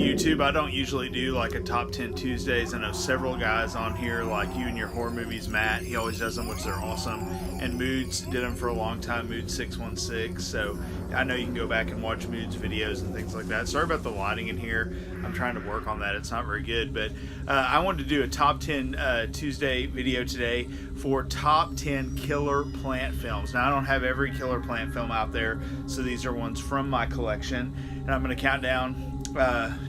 YouTube. I don't usually do like a top 10 Tuesdays. I know several guys on here, like You and Your Horror Movies, Matt. He always does them, which they're awesome. And Moods did them for a long time, Mood 616. So I know you can go back and watch Moods videos and things like that. Sorry about the lighting in here. I'm trying to work on that. It's not very good. But I wanted to do a top 10 Tuesday video today for top 10 killer plant films. Now, I don't have every killer plant film out there, so these are ones from my collection. And I'm going to count down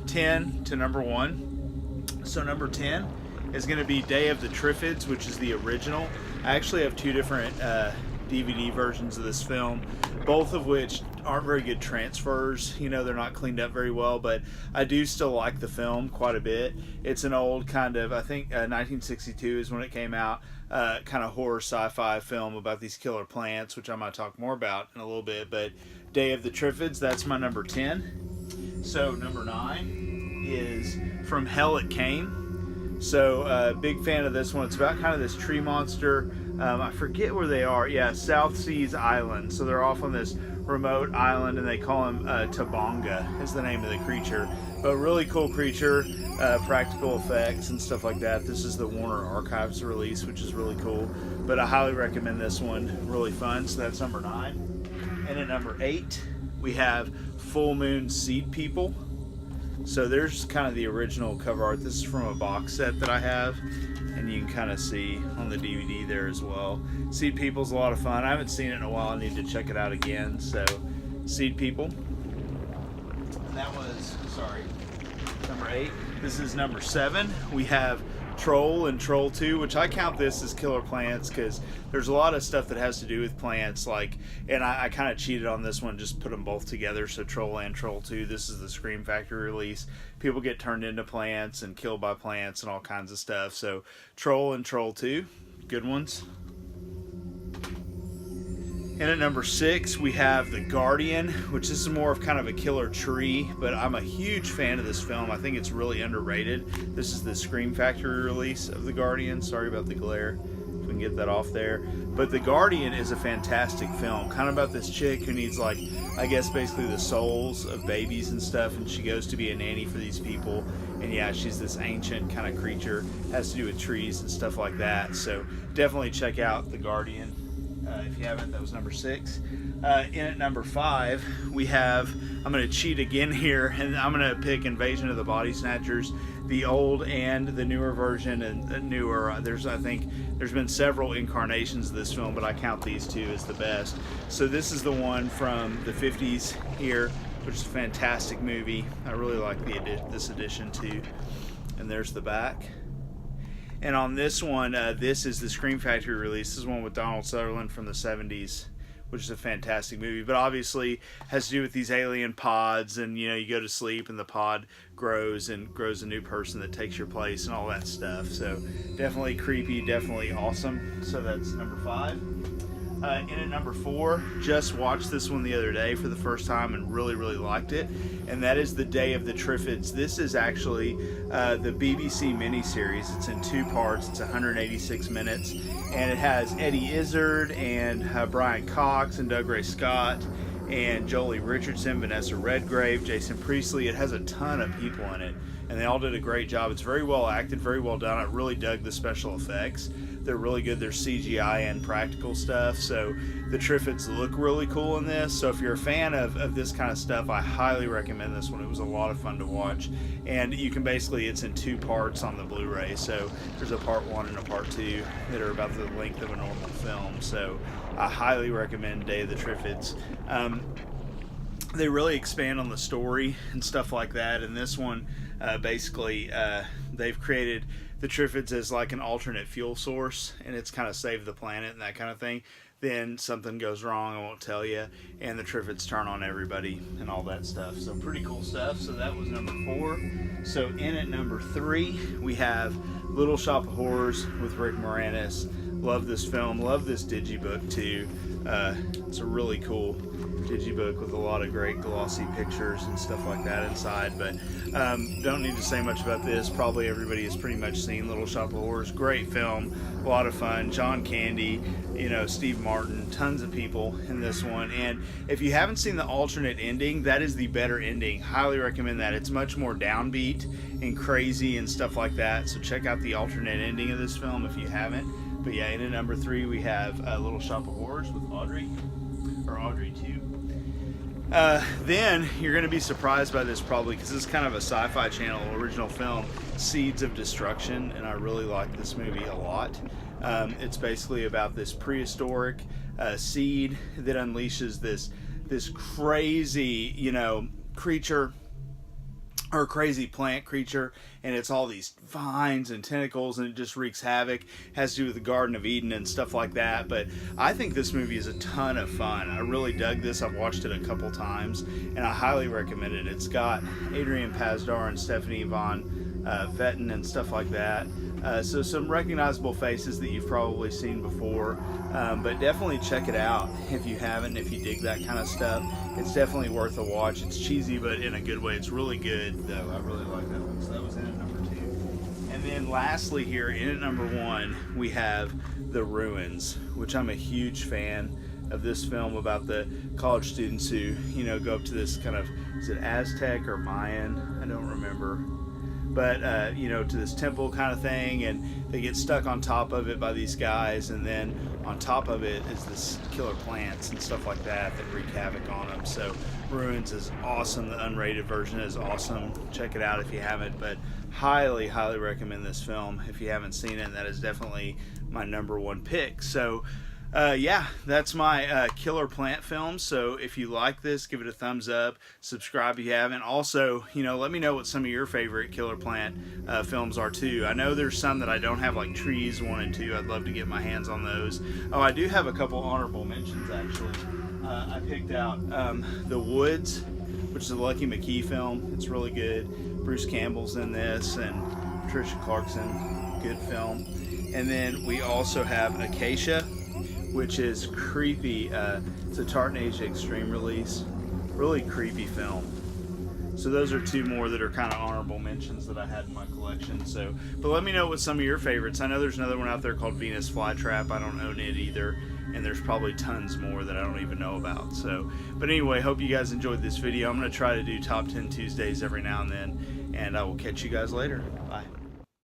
10 to number 1. So number 10 is going to be Day of the Triffids, which is the original. I actually have two different DVD versions of this film, both of which aren't very good transfers. You know, they're not cleaned up very well, but I do still like the film quite a bit. It's an old kind of, I think 1962 is when it came out, kind of horror sci-fi film about these killer plants, which I might talk more about in a little bit. But Day of the Triffids, that's my number 10. So number 9 is From Hell at Kane. So big fan of this one. It's about kind of this tree monster. I forget where they are. Yeah, South Seas Island. So they're off on this remote island, and they call him Tabonga is the name of the creature. But really cool creature, practical effects and stuff like that. This is the Warner Archives release, which is really cool. But I highly recommend this one. Really fun. So that's number 9. And at number 8, we have Full Moon Seed People. So there's kind of the original cover art. This is from a box set that I have, and you can kind of see on the DVD there as well. Seed People's a lot of fun. I haven't seen it in a while. I need to check it out again. So Seed People. And that was, sorry, number 8. This is number 7. We have Troll and Troll 2, which I count this as killer plants because there's a lot of stuff that has to do with plants, like, and I kind of cheated on this one, just put them both together. So Troll and Troll 2, this is the Scream Factory release. People get turned into plants and killed by plants and all kinds of stuff. So Troll and Troll 2, good ones. And at number 6, we have The Guardian, which is more of kind of a killer tree, but I'm a huge fan of this film. I think it's really underrated. This is the Scream Factory release of The Guardian. Sorry about the glare, if we can get that off there. But The Guardian is a fantastic film, kind of about this chick who needs, like, I guess basically the souls of babies and stuff, and she goes to be a nanny for these people. And yeah, she's this ancient kind of creature, has to do with trees and stuff like that. So definitely check out The Guardian. If you haven't. That was number 6. In at number 5, we have, I'm going to cheat again here, and I'm going to pick Invasion of the Body Snatchers, the old and the newer version, and the newer. I think there's been several incarnations of this film, but I count these two as the best. So this is the one from the 50s here, which is a fantastic movie. I really like this edition too. And there's the back. And on this one, this is the Scream Factory release. This is one with Donald Sutherland from the 70s, which is a fantastic movie. But obviously has to do with these alien pods, and you know, you go to sleep and the pod grows and grows a new person that takes your place and all that stuff. So definitely creepy, definitely awesome. So that's number 5. In at number 4, just watched this one the other day for the first time and really liked it, and that is The Day of the Triffids. This is actually the BBC miniseries. It's in 2 parts. It's 186 minutes, and it has Eddie Izzard and Brian Cox and Doug Ray Scott and Jolie Richardson, Vanessa Redgrave, Jason Priestley. It has a ton of people in it, and they all did a great job. It's very well acted, very well done. I really dug the special effects. They're really good. They're CGI and practical stuff. So the Triffids look really cool in this. So if you're a fan of this kind of stuff, I highly recommend this one. It was a lot of fun to watch. And you can basically, it's in 2 parts on the Blu-ray. So there's a part 1 and a part 2 that are about the length of a normal film. So I highly recommend Day of the Triffids. They really expand on the story and stuff like that. And this one, basically, they've created the Triffids as like an alternate fuel source, and it's kind of saved the planet and that kind of thing. Then something goes wrong, I won't tell you, and the Triffids turn on everybody and all that stuff. So pretty cool stuff. So that was number 4. So in at number 3, we have Little Shop of Horrors with Rick Moranis. Love this film. Love this digibook too. It's a really cool digibook with a lot of great glossy pictures and stuff like that inside. But don't need to say much about this. Probably everybody has pretty much seen Little Shop of Horrors. Great film, a lot of fun. John Candy, you know, Steve Martin, tons of people in this one. And if you haven't seen the alternate ending, that is the better ending. Highly recommend that. It's much more downbeat and crazy and stuff like that. So check out the alternate ending of this film if you haven't. But yeah, in at number 3 we have Little Shop of Horrors with Audrey 2. Then you're going to be surprised by this probably, because this is kind of a Sci-Fi Channel original film, Seeds of Destruction, and I really like this movie a lot. It's basically about this prehistoric seed that unleashes this crazy, you know, creature, or crazy plant creature, and it's all these vines and tentacles, and it just wreaks havoc. Has to do with the Garden of Eden and stuff like that. But I think this movie is a ton of fun. I really dug this. I've watched it a couple times, and I highly recommend it. It's got Adrian Pasdar and Stephanie Von Vetten and stuff like that. So some recognizable faces that you've probably seen before, but definitely check it out if you haven't, if you dig that kind of stuff. It's definitely worth a watch. It's cheesy, but in a good way. It's really good, though. I really like that one. So that was in at number 2. And then lastly here, in at number 1, we have The Ruins, which I'm a huge fan of this film about the college students who, you know, go up to this kind of, is it Aztec or Mayan? I don't remember. But, you know, to this temple kind of thing, and they get stuck on top of it by these guys, and then on top of it is this killer plants and stuff like that wreak havoc on them. So Ruins is awesome. The unrated version is awesome. Check it out if you haven't, but highly, highly recommend this film if you haven't seen it. That is definitely my number 1 pick. So yeah, that's my killer plant film. So if you like this, give it a thumbs up, subscribe if you haven't. Also, you know, let me know what some of your favorite killer plant films are too. I know there's some that I don't have, like Trees 1 and 2. I'd love to get my hands on those. Oh, I do have a couple honorable mentions actually. I picked out The Woods, which is a Lucky McKee film. It's really good. Bruce Campbell's in this, and Patricia Clarkson. Good film. And then we also have Acacia, which is creepy. It's a Tartan Asia Extreme release. Really creepy film. So those are 2 more that are kind of honorable mentions that I had in my collection. So, but let me know what some of your favorites. I know there's another one out there called Venus Flytrap. I don't own it either. And there's probably tons more that I don't even know about. So, but anyway, hope you guys enjoyed this video. I'm going to try to do Top 10 Tuesdays every now and then. And I will catch you guys later. Bye.